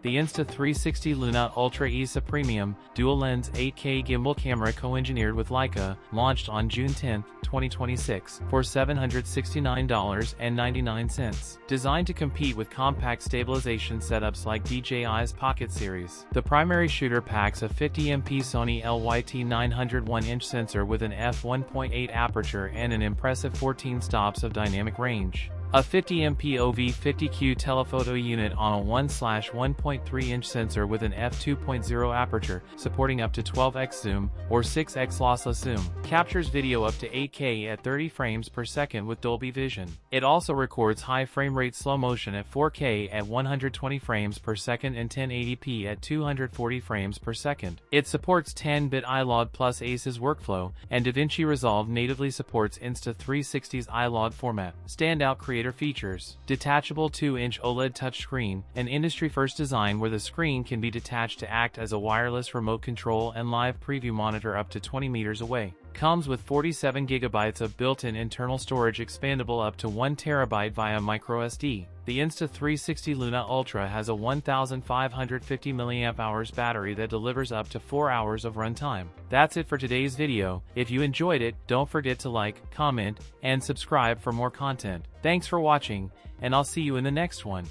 The Insta360 Luna Ultra ISA Premium dual-lens 8K gimbal camera co-engineered with Leica launched on June 10, 2026 for $769.99. Designed to compete with compact stabilization setups like DJI's Pocket Series, the primary shooter packs a 50MP Sony LYT 901-inch sensor with an f1.8 aperture and an impressive 14 stops of dynamic range. A 50MP OV50Q telephoto unit on a 1/1.3-inch sensor with an f2.0 aperture, supporting up to 12x zoom, or 6x lossless zoom, captures video up to 8K at 30 frames per second with Dolby Vision. It also records high frame rate slow motion at 4K at 120 frames per second and 1080p at 240 frames per second. It supports 10-bit iLog plus ACES workflow, and DaVinci Resolve natively supports Insta360's iLog format. Standout creator features: detachable 2-inch OLED touchscreen, an industry-first design where the screen can be detached to act as a wireless remote control and live preview monitor up to 20 meters away. Comes with 47 GB of built-in internal storage, expandable up to 1 TB via microSD. The Insta360 Luna Ultra has a 1550 mAh battery that delivers up to 4 hours of runtime. That's it for today's video. If you enjoyed it, don't forget to like, comment, and subscribe for more content. Thanks for watching, and I'll see you in the next one.